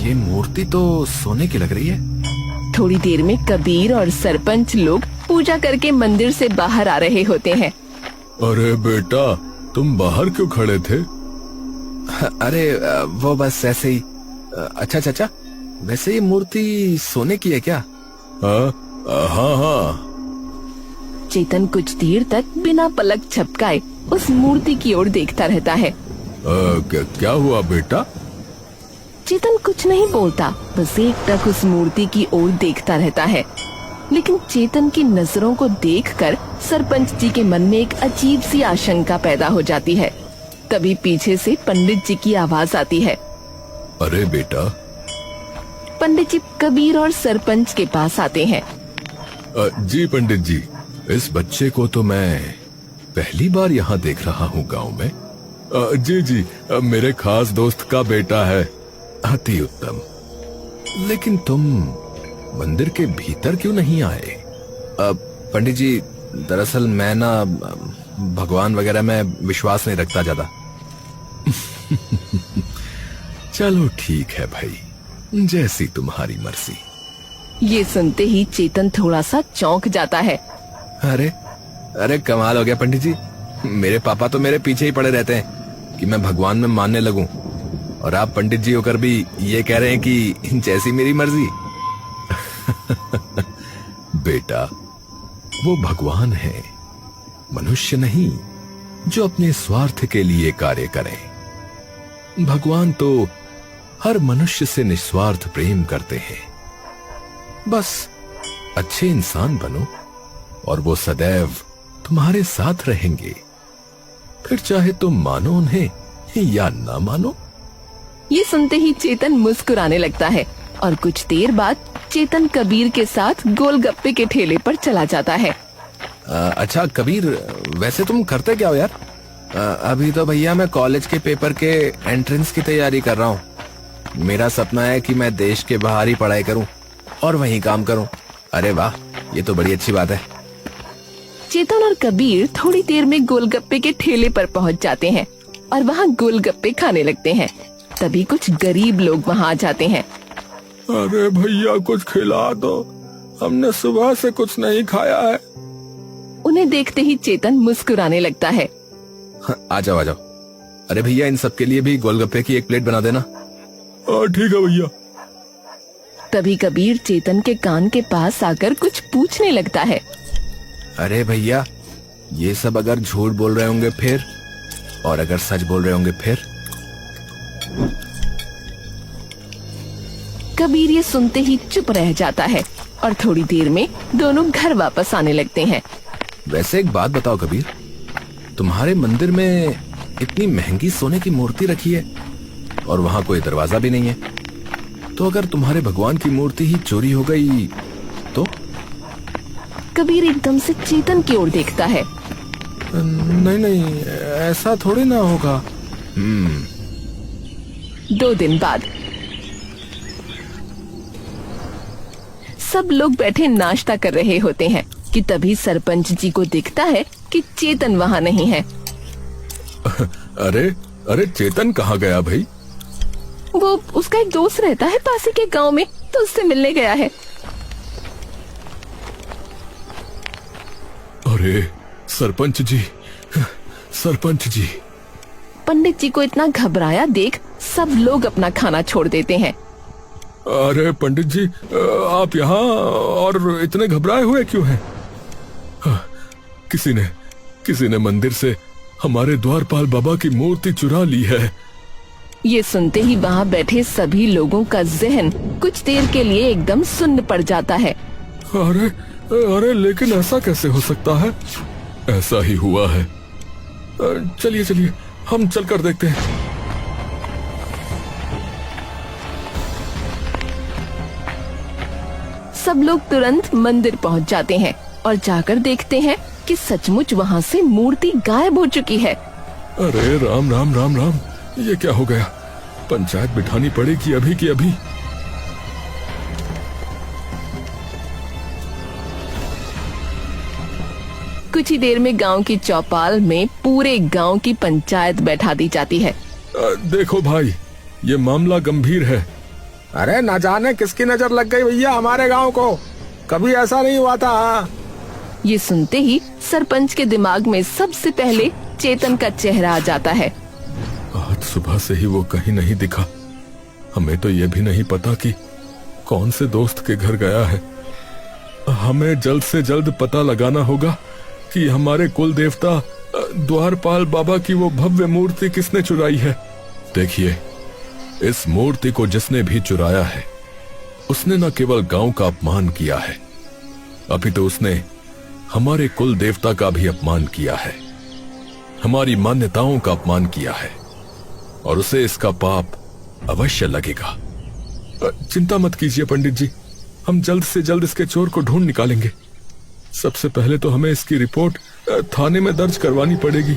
ये मूर्ति तो सोने की लग रही है। थोड़ी देर में कबीर और सरपंच लोग पूजा करके मंदिर से बाहर आ रहे होते हैं। अरे बेटा, तुम बाहर क्यों खड़े थे? अरे वो बस ऐसे ही। अच्छा चाचा, वैसे ये मूर्ति सोने की है क्या? हाँ हाँ। चेतन कुछ देर तक बिना पलक झपकाए उस मूर्ति की ओर देखता रहता है। क्या हुआ बेटा? चेतन कुछ नहीं बोलता, बस एकटक उस मूर्ति की ओर देखता रहता है। लेकिन चेतन की नजरों को देखकर सरपंच जी के मन में एक अजीब सी आशंका पैदा हो जाती है। तभी पीछे से पंडित जी की आवाज आती है। अरे बेटा। पंडित जी कबीर और सरपंच के पास आते हैं। जी पंडित जी, इस बच्चे को तो मैं पहली बार यहाँ देख रहा हूँ गांव में। जी, मेरे खास दोस्त का बेटा है। अति उत्तम। लेकिन तुम मंदिर के भीतर क्यों नहीं आए? पंडित जी, दरअसल मैं ना भगवान वगैरह में विश्वास नहीं रखता ज्यादा। चलो ठीक है भाई, जैसी तुम्हारी मर्जी। ये सुनते ही चेतन थोड़ा सा चौंक जाता है। अरे कमाल हो गया पंडित जी। मेरे पापा तो मेरे पीछे ही पड़े रहते हैं कि मैं भगवान में मानने लगूं, और आप पंडित जी होकर भी ये कह रहे हैं कि जैसी मेरी मर्जी। बेटा, वो भगवान है, मनुष्य नहीं जो अपने स्वार्थ के लिए कार्य करें। भगवान तो हर मनुष्य से निस्वार्थ प्रेम करते हैं। बस अच्छे इंसान बनो और वो सदैव तुम्हारे साथ रहेंगे। फिर चाहे तुम मानो उन्हें या ना मानो। ये सुनते ही चेतन मुस्कुराने लगता है और कुछ देर बाद चेतन कबीर के साथ गोलगप्पे के ठेले पर चला जाता है। अच्छा कबीर, वैसे तुम करते क्या हो यार? अभी तो भैया मैं कॉलेज के पेपर के एंट्रेंस की तैयारी कर रहा हूँ। मेरा सपना है कि मैं देश के बाहर ही पढ़ाई करूँ और वहीं काम करूँ। अरे वाह, ये तो बड़ी अच्छी बात है। चेतन और कबीर थोड़ी देर में गोलगप्पे के ठेले पर पहुंच जाते हैं और वहाँ गोलगप्पे खाने लगते हैं। तभी कुछ गरीब लोग वहाँ आ जाते हैं। अरे भैया, कुछ खिला दो, हमने सुबह से कुछ नहीं खाया है। उन्हें देखते ही चेतन मुस्कुराने लगता है। आ जाओ आ जाओ। अरे भैया, इन सबके लिए भी गोलगप्पे की एक प्लेट बना देना। ठीक है भैया। तभी कबीर चेतन के कान के पास आकर कुछ पूछने लगता है। अरे भैया, ये सब अगर झूठ बोल रहे होंगे फिर, और अगर सच बोल रहे होंगे फिर? कबीर ये सुनते ही चुप रह जाता है और थोड़ी देर में दोनों घर वापस आने लगते हैं। वैसे एक बात बताओ कबीर, तुम्हारे मंदिर में इतनी महंगी सोने की मूर्ति रखी है और वहाँ कोई दरवाजा भी नहीं है, तो अगर तुम्हारे भगवान की मूर्ति ही चोरी हो गई तो? कबीर एकदम से चेतन की ओर देखता है। नहीं, ऐसा थोड़ी ना होगा। 2 दिन बाद सब लोग बैठे नाश्ता कर रहे होते हैं कि तभी सरपंच जी को दिखता है कि चेतन वहाँ नहीं है। अरे चेतन कहाँ गया भाई? वो उसका एक दोस्त रहता है पास ही के गांव में, तो उससे मिलने गया है। अरे सरपंच जी। पंडित जी को इतना घबराया देख सब लोग अपना खाना छोड़ देते हैं। अरे पंडित जी, आप यहाँ और इतने घबराए हुए क्यों हैं? किसी ने मंदिर से हमारे द्वारपाल बाबा की मूर्ति चुरा ली है। ये सुनते ही वहाँ बैठे सभी लोगों का जहन कुछ देर के लिए एकदम सुन्न पड़ जाता है। अरे लेकिन ऐसा कैसे हो सकता है? ऐसा ही हुआ है। चलिए हम चलकर देखते हैं। सब लोग तुरंत मंदिर पहुंच जाते हैं और जाकर देखते हैं कि सचमुच वहाँ से मूर्ति गायब हो चुकी है। अरे राम, ये क्या हो गया? पंचायत बिठानी पड़ेगी अभी की अभी। कुछ ही देर में गांव की चौपाल में पूरे गांव की पंचायत बैठा दी जाती है। देखो भाई, ये मामला गंभीर है। अरे न जाने किसकी नजर लग गई भैया हमारे गांव को, कभी ऐसा नहीं हुआ था। ये सुनते ही सरपंच के दिमाग में सबसे पहले चेतन का चेहरा आ जाता है। आज सुबह से ही वो कहीं नहीं दिखा। हमें तो ये भी नहीं पता कि कौन से दोस्त के घर गया है। हमें जल्द से जल्द पता लगाना होगा कि हमारे कुल देवता द्वारपाल बाबा की वो भव्य मूर्ति किसने चुराई है। देखिए, इस मूर्ति को जिसने भी चुराया है उसने न केवल गांव का अपमान किया है, अभी तो उसने हमारे कुल देवता का भी अपमान किया है, हमारी मान्यताओं का अपमान किया है, और उसे इसका पाप अवश्य लगेगा। चिंता मत कीजिए पंडित जी, हम जल्द से जल्द इसके चोर को ढूंढ निकालेंगे। सबसे पहले तो हमें इसकी रिपोर्ट थाने में दर्ज करवानी पड़ेगी।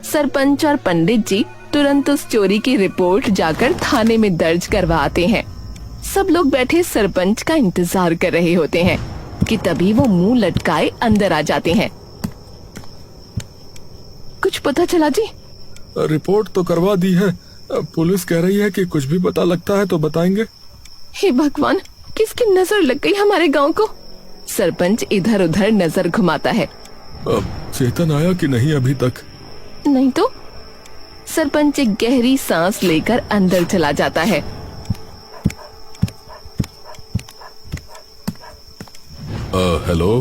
सरपंच और पंडित जी तुरंत उस चोरी की रिपोर्ट जाकर थाने में दर्ज करवाते हैं। सब लोग बैठे सरपंच का इंतजार कर रहे होते हैं कि तभी वो मुंह लटकाए अंदर आ जाते हैं। कुछ पता चला जी? रिपोर्ट तो करवा दी है, पुलिस कह रही है कि कुछ भी पता लगता है तो बताएंगे। हे भगवान, किसकी नजर लग गई हमारे गांव को? सरपंच इधर उधर नजर घुमाता है। चेतन आया कि नहीं अभी तक? नहीं तो। सरपंच एक गहरी सांस लेकर अंदर चला जाता है। हेलो।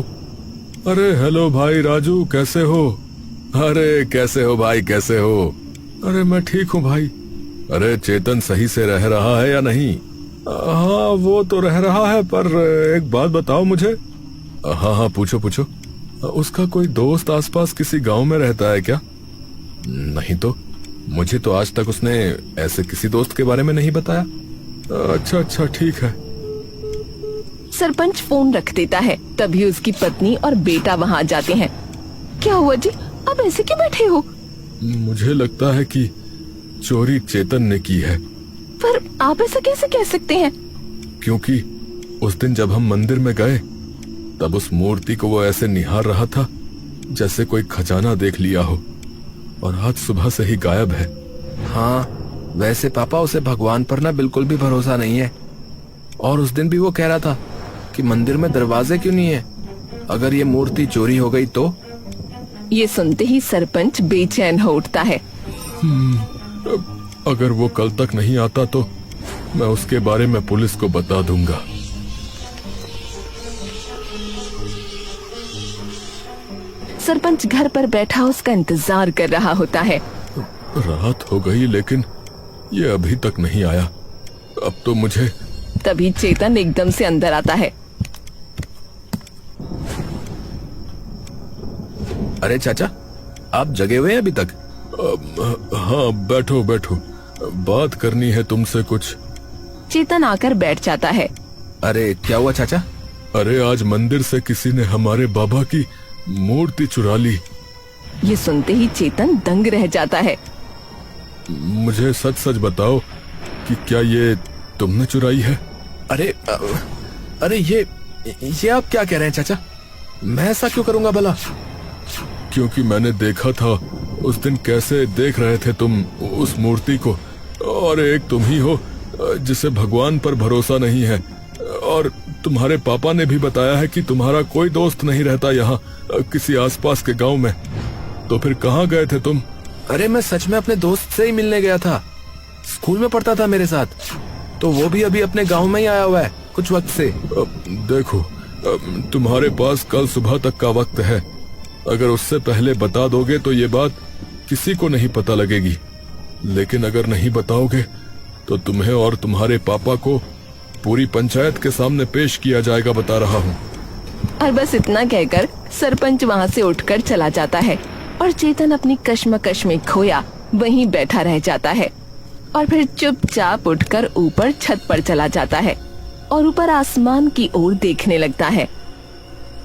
अरे हेलो भाई राजू, कैसे हो? अरे कैसे हो भाई, कैसे हो? अरे मैं ठीक हूँ भाई। अरे चेतन सही से रह रहा है या नहीं? हाँ वो तो रह रहा है, पर एक बात बताओ मुझे। हाँ हाँ पूछो पूछो। उसका कोई दोस्त आसपास किसी गांव में रहता है क्या? नहीं तो, मुझे तो आज तक उसने ऐसे किसी दोस्त के बारे में नहीं बताया। अच्छा अच्छा ठीक है। सरपंच फोन रख देता है। तभी उसकी पत्नी और बेटा वहाँ जाते हैं। क्या हुआ जी, आप ऐसे क्यों बैठे हो? मुझे लगता है कि चोरी चेतन ने की है। पर आप ऐसा कैसे कह सकते हैं? क्योंकि उस दिन जब हम मंदिर में गए तब उस मूर्ति को वो ऐसे निहार रहा था जैसे कोई खजाना देख लिया हो, और आज सुबह से ही गायब है। हाँ वैसे पापा उसे भगवान पर ना बिल्कुल भी भरोसा नहीं है, और उस दिन भी वो कह रहा था कि मंदिर में दरवाजे क्यों नहीं है, अगर ये मूर्ति चोरी हो गई तो। ये सुनते ही सरपंच बेचैन हो उठता है। अगर वो कल तक नहीं आता तो मैं उसके बारे में पुलिस को बता दूंगा। सरपंच घर पर बैठा उसका इंतजार कर रहा होता है। रात हो गई लेकिन ये अभी तक नहीं आया। अब तो मुझे। तभी चेतन एकदम से अंदर आता है। अरे चाचा, आप जगे हुए हैं अभी तक? हाँ बैठो बैठो, बात करनी है तुमसे कुछ। चेतन आकर बैठ जाता है। अरे क्या हुआ चाचा? अरे आज मंदिर से किसी ने हमारे बाबा की मूर्ति चुरा ली। ये सुनते ही चेतन दंग रह जाता है। मुझे सच सच बताओ कि क्या ये तुमने चुराई है? अरे ये आप क्या कह रहे हैं चाचा? मैं ऐसा क्यों करूंगा भला? क्योंकि मैंने देखा था उस दिन कैसे देख रहे थे तुम उस मूर्ति को, और एक तुम ही हो जिसे भगवान पर भरोसा नहीं है, और तुम्हारे पापा ने भी बताया है कि तुम्हारा कोई दोस्त नहीं रहता यहाँ किसी आसपास के गांव में। तो फिर कहाँ गए थे तुम? अरे मैं सच में अपने दोस्त से ही मिलने गया था, स्कूल में पढ़ता था मेरे साथ, तो वो भी अभी अपने गांव में ही आया हुआ है कुछ वक्त से। देखो तुम्हारे पास कल सुबह तक का वक्त है, अगर उससे पहले बता दोगे तो ये बात किसी को नहीं पता लगेगी, लेकिन अगर नहीं बताओगे तो तुम्हें और तुम्हारे पापा को पूरी पंचायत के सामने पेश किया जाएगा, बता रहा हूँ। और बस इतना कहकर सरपंच वहाँ से उठकर चला जाता है, और चेतन अपनी कश्मकश में खोया वहीं बैठा रह जाता है, और फिर चुपचाप उठकर ऊपर छत पर चला जाता है और ऊपर आसमान की ओर देखने लगता है।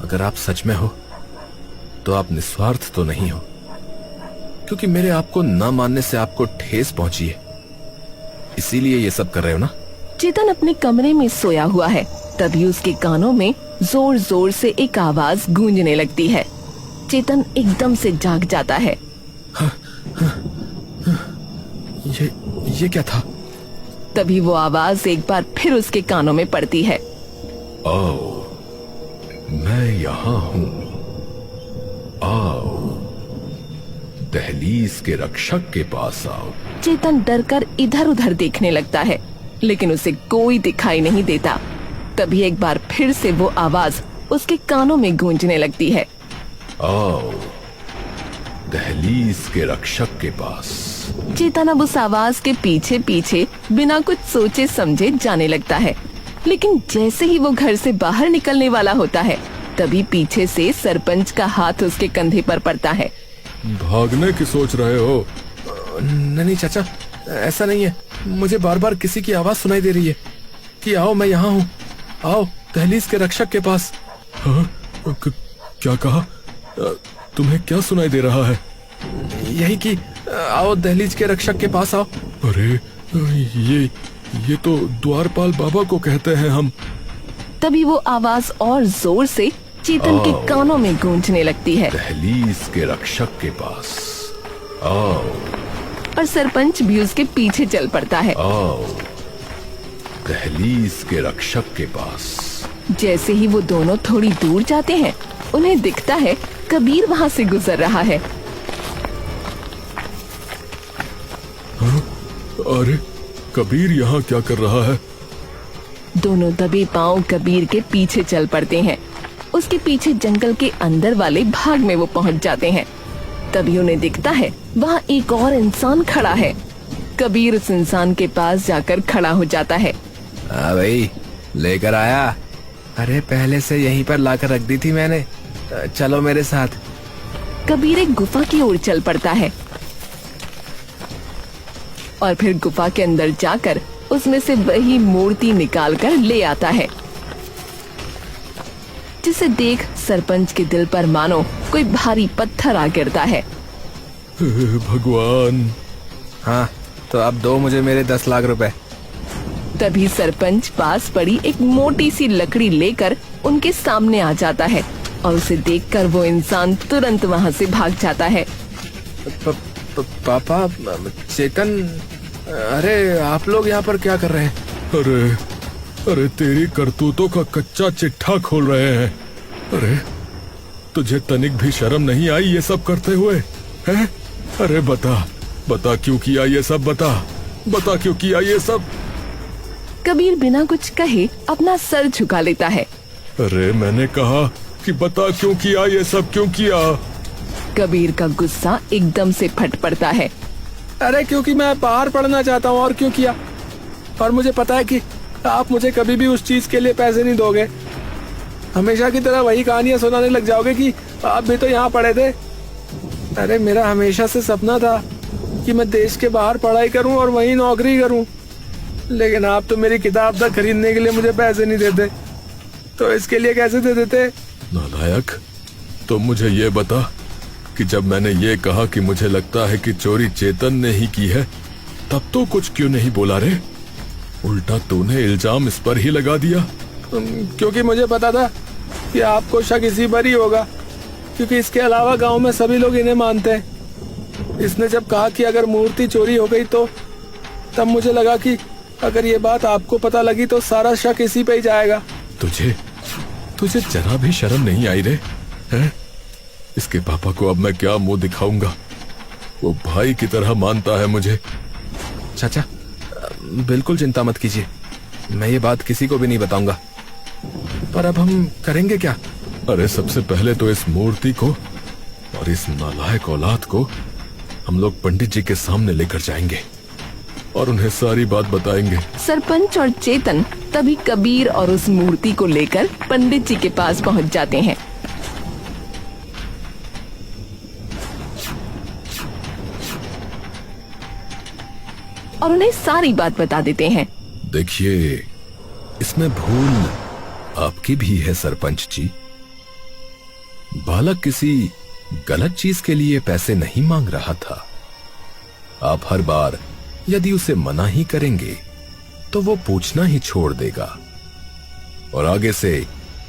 अगर आप सच में हो तो आप निस्वार्थ तो नहीं हो, क्योंकि मेरे आपको न मानने से आपको ठेस पहुंची है, इसीलिए ये सब कर रहे हो ना? चेतन अपने कमरे में सोया हुआ है। तभी उसके कानों में जोर जोर से एक आवाज गूंजने लगती है। चेतन एकदम से जाग जाता है। ये क्या था? तभी वो आवाज एक बार फिर उसके कानों में पड़ती है। आओ, मैं यहाँ हूँ। आओ, दहलीज के रक्षक के पास आओ। चेतन डरकर इधर उधर देखने लगता है, लेकिन उसे कोई दिखाई नहीं देता। तभी एक बार फिर से वो आवाज उसके कानों में गूंजने लगती है। आओ, दहलीज के रक्षक के पास। चेतन अब उस आवाज के पीछे पीछे बिना कुछ सोचे समझे जाने लगता है, लेकिन जैसे ही वो घर से बाहर निकलने वाला होता है, तभी पीछे से सरपंच का हाथ उसके कंधे पर पड़ता है। भागने की सोच रहे हो? नहीं चाचा, ऐसा नहीं है। मुझे बार बार किसी की आवाज सुनाई दे रही है कि आओ, मैं यहाँ हूँ। आओ, दहलीज के रक्षक के पास। हाँ? क्या कहा? तुम्हें क्या सुनाई दे रहा है? यही कि आओ, दहलीज के रक्षक के पास आओ। अरे ये तो द्वारपाल बाबा को कहते हैं हम। तभी वो आवाज और जोर से चेतन के कानों में गूंजने लगती है। दहलीज के रक्षक के पास आओ। और सरपंच भी उसके पीछे चल पड़ता है। आओ, दहलीज के रक्षक के पास। जैसे ही वो दोनों थोड़ी दूर जाते हैं, उन्हें दिखता है कबीर वहाँ से गुजर रहा है। अरे, कबीर यहाँ क्या कर रहा है? दोनों दबे पांव कबीर के पीछे चल पड़ते हैं। उसके पीछे जंगल के अंदर वाले भाग में वो पहुँच जाते हैं। तभी उन्हें दिखता है वहाँ एक और इंसान खड़ा है। कबीर उस इंसान के पास जाकर खड़ा हो जाता है। हाँ भाई, लेकर आया। अरे पहले से यहीं पर लाकर रख दी थी मैंने। चलो मेरे साथ। कबीर एक गुफा की ओर चल पड़ता है और फिर गुफा के अंदर जाकर उसमें से वही मूर्ति निकालकर ले आता है, जिसे देख सरपंच के दिल पर मानो कोई भारी पत्थर आ गिरता है। भगवान। हाँ, तो अब दो मुझे मेरे 10 लाख रुपए। तभी सरपंच पास पड़ी एक मोटी सी लकड़ी लेकर उनके सामने आ जाता है और उसे देखकर वो इंसान तुरंत वहाँ से भाग जाता है। पापा, चेतन, अरे आप लोग यहाँ पर क्या कर रहे हैं? अरे तेरी करतूतों का कच्चा चिट्ठा खोल रहे हैं। अरे, तुझे तनिक भी शर्म नहीं आई ये सब करते हुए? हैं? अरे बता क्यों किया ये सब? बता क्यों किया ये सब? कबीर बिना कुछ कहे अपना सर झुका लेता है। अरे मैंने कहा कि बता क्यों किया ये सब, क्यों किया? कबीर का गुस्सा एकदम से फट पड़ता है। अरे क्योंकि मैं बाहर पढ़ना चाहता हूँ, और क्यों किया? और मुझे पता है कि आप मुझे कभी भी उस चीज के लिए पैसे नहीं दोगे। हमेशा की तरह वही कहानियां सुनाने लग जाओगे कि आप भी तो यहाँ पढ़े थे। अरे मेरा हमेशा से सपना था कि मैं देश के बाहर पढ़ाई करूँ और वहीं नौकरी करूँ, लेकिन आप तो मेरी किताब तक खरीदने के लिए मुझे पैसे नहीं देते, तो इसके लिए कैसे दे देते? नालायक, तो मुझे ये बता कि जब मैंने ये कहा कि मुझे लगता है कि चोरी चेतन ने ही की है, तब तो कुछ क्यों नहीं बोला रे? उल्टा तूने इल्जाम इस पर ही लगा दिया। क्योंकि मुझे पता था कि आपको शक इसी पर ही होगा, क्योंकि इसके अलावा गांव में सभी लोग इन्हें मानते हैं। इसने जब कहा कि अगर मूर्ति चोरी हो गई, तो तब मुझे लगा कि अगर ये बात आपको पता लगी तो सारा शक इसी पे ही जाएगा। तुझे जरा भी शर्म नहीं आई रे? हैं? इसके पापा को अब मैं क्या मुंह दिखाऊंगा? वो भाई की तरह मानता है मुझे। चाचा, बिल्कुल चिंता मत कीजिए, मैं ये बात किसी को भी नहीं बताऊंगा। पर अब हम करेंगे क्या? अरे सबसे पहले तो इस मूर्ति को और इस नालायक औलाद को हम लोग पंडित जी के सामने लेकर जाएंगे और उन्हें सारी बात बताएंगे। सरपंच और चेतन तभी कबीर और उस मूर्ति को लेकर पंडित जी के पास पहुंच जाते हैं। और उन्हें सारी बात बता देते हैं। देखिए, इसमें भूल आपकी भी है सरपंच जी। बालक किसी गलत चीज के लिए पैसे नहीं मांग रहा था। आप हर बार यदि उसे मना ही करेंगे तो वो पूछना ही छोड़ देगा। और आगे से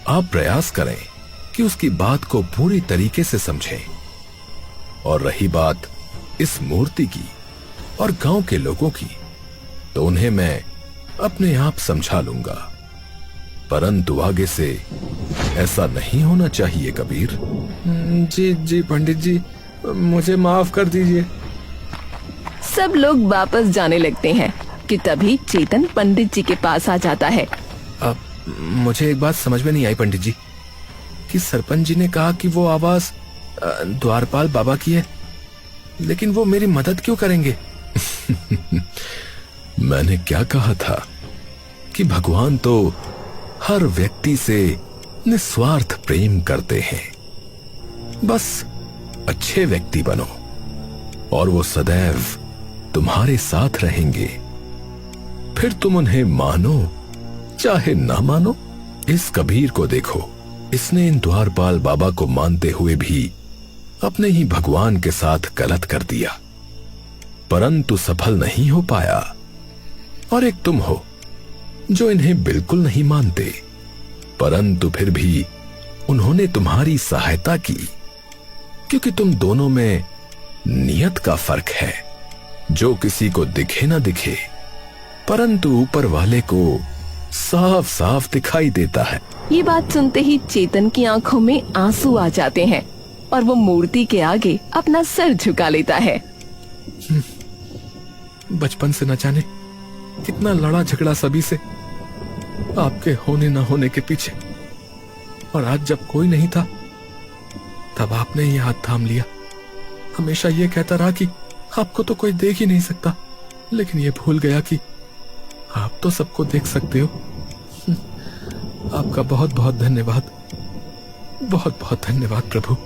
आप प्रयास करें कि उसकी बात को पूरी तरीके से समझें। और रही बात इस मूर्ति की और गांव के लोगों की, तो उन्हें मैं अपने आप समझा लूंगा, परंतु आगे से ऐसा नहीं होना चाहिए कबीर। जी जी पंडित जी, मुझे माफ कर दीजिए। सब लोग वापस जाने लगते हैं कि तभी चेतन पंडित जी के पास आ जाता है। अब मुझे एक बात समझ में नहीं आई पंडित जी, कि सरपंच जी ने कहा कि वो आवाज द्वारपाल बाबा की है, लेकिन वो मेरी मदद क्यों करेंगे? मैंने क्या कहा था कि भगवान तो हर व्यक्ति से निस्वार्थ प्रेम करते हैं। बस अच्छे व्यक्ति बनो और वो सदैव तुम्हारे साथ रहेंगे। फिर तुम उन्हें मानो चाहे ना मानो। इस कबीर को देखो, इसने इन द्वारपाल बाबा को मानते हुए भी अपने ही भगवान के साथ गलत कर दिया, परंतु सफल नहीं हो पाया। और एक तुम हो जो इन्हें बिल्कुल नहीं मानते, परंतु फिर भी उन्होंने तुम्हारी सहायता की, क्योंकि तुम दोनों में नियत का फर्क है, जो किसी को दिखे ना दिखे, परंतु ऊपर वाले को साफ साफ दिखाई देता है। ये बात सुनते ही चेतन की आंखों में आंसू आ जाते हैं और वो मूर्ति के आगे अपना सर झुका लेता है। बचपन से न जाने कितना लड़ा झगड़ा सभी से, आपके होने न होने के पीछे, और आज जब कोई नहीं था तब आपने ही हाथ थाम लिया। हमेशा ये कहता रहा कि आपको तो कोई देख ही नहीं सकता, लेकिन ये भूल गया कि आप तो सबको देख सकते हो। आपका बहुत बहुत धन्यवाद, बहुत बहुत धन्यवाद प्रभु।